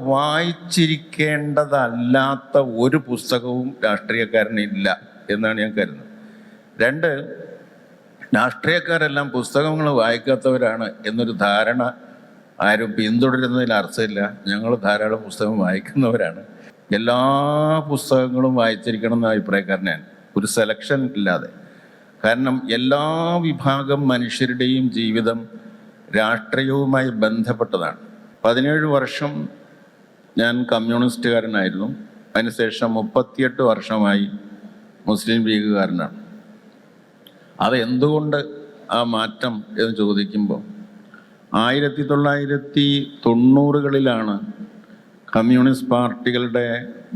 വായിച്ചിരിക്കേണ്ടതല്ലാത്ത ഒരു പുസ്തകവും രാഷ്ട്രീയക്കാരനില്ല എന്നാണ് ഞാൻ കരുതുന്നത്. രണ്ട്, രാഷ്ട്രീയക്കാരെല്ലാം പുസ്തകങ്ങൾ വായിക്കാത്തവരാണ് എന്നൊരു ധാരണ ആരും പിന്തുടരുന്നതിൽ അർത്ഥമില്ല. ഞങ്ങൾ ധാരാളം പുസ്തകം വായിക്കുന്നവരാണ്. എല്ലാ പുസ്തകങ്ങളും വായിച്ചിരിക്കണം എന്ന അഭിപ്രായക്കാരനാണ്, ഒരു സെലക്ഷൻ ഇല്ലാതെ. കാരണം എല്ലാ വിഭാഗം മനുഷ്യരുടെയും ജീവിതം രാഷ്ട്രീയവുമായി ബന്ധപ്പെട്ടതാണ്. 17 വർഷം ഞാൻ കമ്മ്യൂണിസ്റ്റുകാരനായിരുന്നു. അതിനുശേഷം 38 വർഷമായി മുസ്ലിം ലീഗുകാരനാണ്. അതെന്തുകൊണ്ട് ആ മാറ്റം എന്ന് ചോദിക്കുമ്പോൾ 1990കളിലാണ് കമ്മ്യൂണിസ്റ്റ് പാർട്ടികളുടെ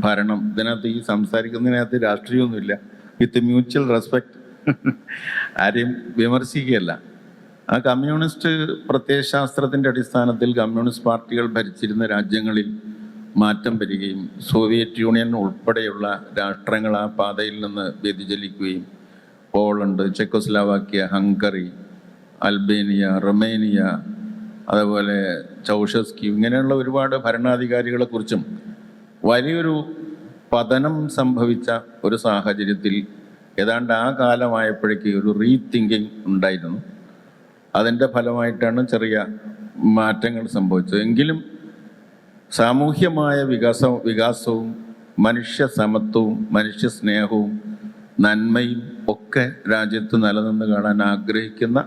ഭരണം. ഇതിനകത്ത് ഈ സംസാരിക്കുന്നതിനകത്ത് രാഷ്ട്രീയമൊന്നുമില്ല, വിത്ത് മ്യൂച്വൽ റെസ്പെക്റ്റ്, ആരെയും വിമർശിക്കുകയല്ല. ആ കമ്മ്യൂണിസ്റ്റ് പ്രത്യയശാസ്ത്രത്തിൻ്റെ അടിസ്ഥാനത്തിൽ കമ്മ്യൂണിസ്റ്റ് പാർട്ടികൾ ഭരിച്ചിരുന്ന രാജ്യങ്ങളിൽ മാറ്റം വരികയും സോവിയറ്റ് യൂണിയൻ ഉൾപ്പെടെയുള്ള രാഷ്ട്രങ്ങൾ ആ പാതയിൽ നിന്ന് വ്യതിചലിക്കുകയും Poland, Czechoslovakia, Hungary, Albania, Romania, അതുപോലെ ചൗഷസ്കി, ഇങ്ങനെയുള്ള ഒരുപാട് ഭരണാധികാരികളെ കുറിച്ചും വലിയൊരു പതനം സംഭവിച്ച ഒരു സാഹചര്യത്തിൽ ഏതാണ്ട് ആ കാലമായപ്പോഴേക്ക് ഒരു റീതിങ്കിങ് ഉണ്ടായിരുന്നു. അതിൻ്റെ ഫലമായിട്ടാണ് ചെറിയ മാറ്റങ്ങൾ സംഭവിച്ചത്. എങ്കിലും സാമൂഹ്യമായ വികാസവും മനുഷ്യ സമത്വവും മനുഷ്യ സ്നേഹവും നന്മയും ഒക്കെ രാജ്യത്ത് നിലനിന്ന് കാണാൻ ആഗ്രഹിക്കുന്ന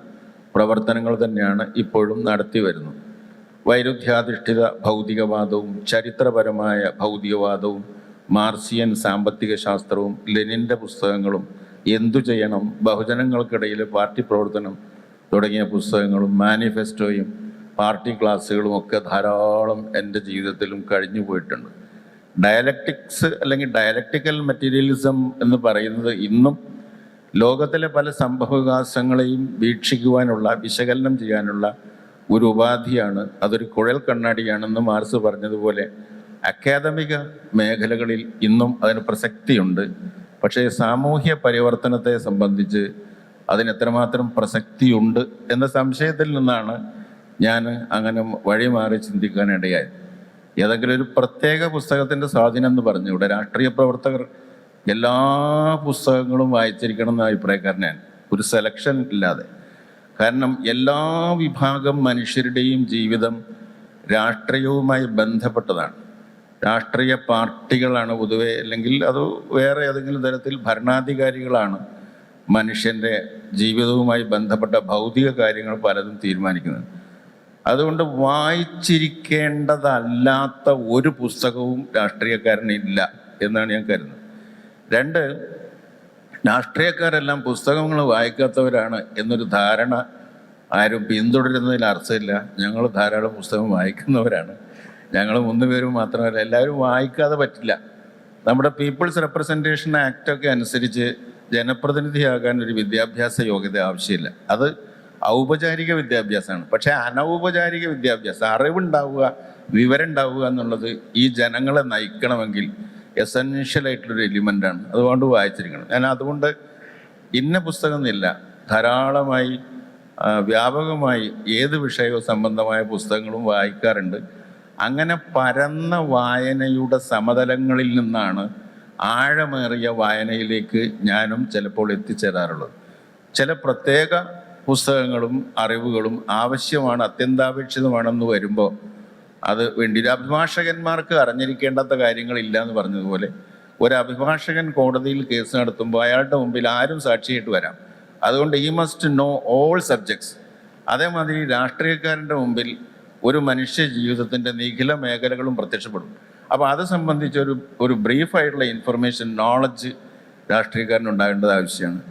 പ്രവർത്തനങ്ങൾ തന്നെയാണ് ഇപ്പോഴും നടത്തി വരുന്നത്. വൈരുദ്ധ്യാധിഷ്ഠിത ഭൗതികവാദവും ചരിത്രപരമായ ഭൗതികവാദവും മാർസിയൻ സാമ്പത്തിക ശാസ്ത്രവും ലെനിൻ്റെ പുസ്തകങ്ങളും, എന്തു ചെയ്യണം, ബഹുജനങ്ങൾക്കിടയിൽ പാർട്ടി പ്രവർത്തനം തുടങ്ങിയ പുസ്തകങ്ങളും മാനിഫെസ്റ്റോയും പാർട്ടി ക്ലാസ്സുകളും ഒക്കെ ധാരാളം എൻ്റെ ജീവിതത്തിലും കഴിഞ്ഞു പോയിട്ടുണ്ട്. ഡയലക്റ്റിക്സ് അല്ലെങ്കിൽ ഡയലക്റ്റിക്കൽ മെറ്റീരിയലിസം എന്ന് പറയുന്നത് ഇന്നും ലോകത്തിലെ പല സംഭവവികാസങ്ങളെയും വീക്ഷിക്കുവാനുള്ള, വിശകലനം ചെയ്യാനുള്ള ഒരു ഉപാധിയാണ്. അതൊരു കുഴൽ കണ്ണാടിയാണെന്ന് മാർക്സ് പറഞ്ഞതുപോലെ അക്കാദമിക മേഖലകളിൽ ഇന്നും അതിന് പ്രസക്തിയുണ്ട്. പക്ഷേ സാമൂഹ്യ പരിവർത്തനത്തെ സംബന്ധിച്ച് അതിന് എത്രമാത്രം പ്രസക്തിയുണ്ട് എന്ന സംശയത്തിൽ നിന്നാണ് ഞാൻ അങ്ങനെ വഴിമാറി ചിന്തിക്കാനിടയായത്. ഏതെങ്കിലും ഒരു പ്രത്യേക പുസ്തകത്തിൻ്റെ സ്വാധീനം എന്ന് പറഞ്ഞു ഇവിടെ രാഷ്ട്രീയ പ്രവർത്തകർ എല്ലാ പുസ്തകങ്ങളും വായിച്ചിരിക്കണം എന്ന അഭിപ്രായക്കാരനാണ്, ഒരു സെലക്ഷൻ ഇല്ലാതെ. കാരണം എല്ലാ വിഭാഗം മനുഷ്യരുടെയും ജീവിതം രാഷ്ട്രീയവുമായി ബന്ധപ്പെട്ടതാണ്. രാഷ്ട്രീയ പാർട്ടികളാണ് പൊതുവെ, അല്ലെങ്കിൽ അത് വേറെ ഏതെങ്കിലും തരത്തിൽ ഭരണാധികാരികളാണ് മനുഷ്യൻ്റെ ജീവിതവുമായി ബന്ധപ്പെട്ട ഭൗതിക കാര്യങ്ങൾ പലതും തീരുമാനിക്കുന്നത്. അതുകൊണ്ട് വായിച്ചിരിക്കേണ്ടതല്ലാത്ത ഒരു പുസ്തകവും രാഷ്ട്രീയക്കാരനില്ല എന്നാണ് ഞാൻ കരുതുന്നത്. രണ്ട്, രാഷ്ട്രീയക്കാരെല്ലാം പുസ്തകങ്ങൾ വായിക്കാത്തവരാണ് എന്നൊരു ധാരണ ആരും പിന്തുടരുന്നതിൽ അർത്ഥമില്ല. ഞങ്ങൾ ധാരാളം പുസ്തകം വായിക്കുന്നവരാണ്. ഞങ്ങൾ 3 പേരും മാത്രമല്ല, എല്ലാവരും വായിക്കാതെ പറ്റില്ല. നമ്മുടെ പീപ്പിൾസ് റെപ്രസെൻറ്റേഷൻ ആക്റ്റൊക്കെ അനുസരിച്ച് ജനപ്രതിനിധിയാകാൻ ഒരു വിദ്യാഭ്യാസ യോഗ്യത ആവശ്യമില്ല. അത് ഔപചാരിക വിദ്യാഭ്യാസമാണ്. പക്ഷേ അനൗപചാരിക വിദ്യാഭ്യാസം, അറിവുണ്ടാവുക, വിവരം ഉണ്ടാവുക എന്നുള്ളത് ഈ ജനങ്ങളെ നയിക്കണമെങ്കിൽ എസെൻഷ്യലായിട്ടുള്ളൊരു എലിമെൻ്റാണ്. അതുകൊണ്ട് വായിച്ചിരിക്കണം. ഞാൻ അതുകൊണ്ട് ഇന്ന പുസ്തകം എന്നില്ല, ധാരാളമായി വ്യാപകമായി ഏത് വിഷയവും സംബന്ധമായ പുസ്തകങ്ങളും വായിക്കാറുണ്ട്. അങ്ങനെ പരന്ന വായനയുടെ സമതലങ്ങളിൽ നിന്നാണ് ആഴമേറിയ വായനയിലേക്ക് ഞാനും ചിലപ്പോൾ എത്തിച്ചേരാറുള്ളത്. ചില പ്രത്യേക പുസ്തകങ്ങളും അറിവുകളും ആവശ്യമാണ്, അത്യന്താപേക്ഷിതമാണെന്ന് വരുമ്പോൾ അത് വേണ്ടി അഭിഭാഷകന്മാർക്ക് അറിഞ്ഞിരിക്കേണ്ടാത്ത കാര്യങ്ങളില്ല എന്ന് പറഞ്ഞതുപോലെ ഒരു അഭിഭാഷകൻ കോടതിയിൽ കേസ് നടത്തുമ്പോൾ അയാളുടെ മുമ്പിൽ ആരും സാക്ഷിയായിട്ട് വരാം. അതുകൊണ്ട് ഈ മസ്റ്റ് നോ ഓൾ സബ്ജക്ട്സ്. അതേമാതിരി രാഷ്ട്രീയക്കാരൻ്റെ മുമ്പിൽ ഒരു മനുഷ്യ ജീവിതത്തിൻ്റെ നിഖില മേഖലകളും പ്രത്യക്ഷപ്പെടും. അപ്പോൾ അത് സംബന്ധിച്ചൊരു ബ്രീഫായിട്ടുള്ള ഇൻഫർമേഷൻ, നോളജ് രാഷ്ട്രീയക്കാരനുണ്ടാകേണ്ടത് ആവശ്യമാണ്.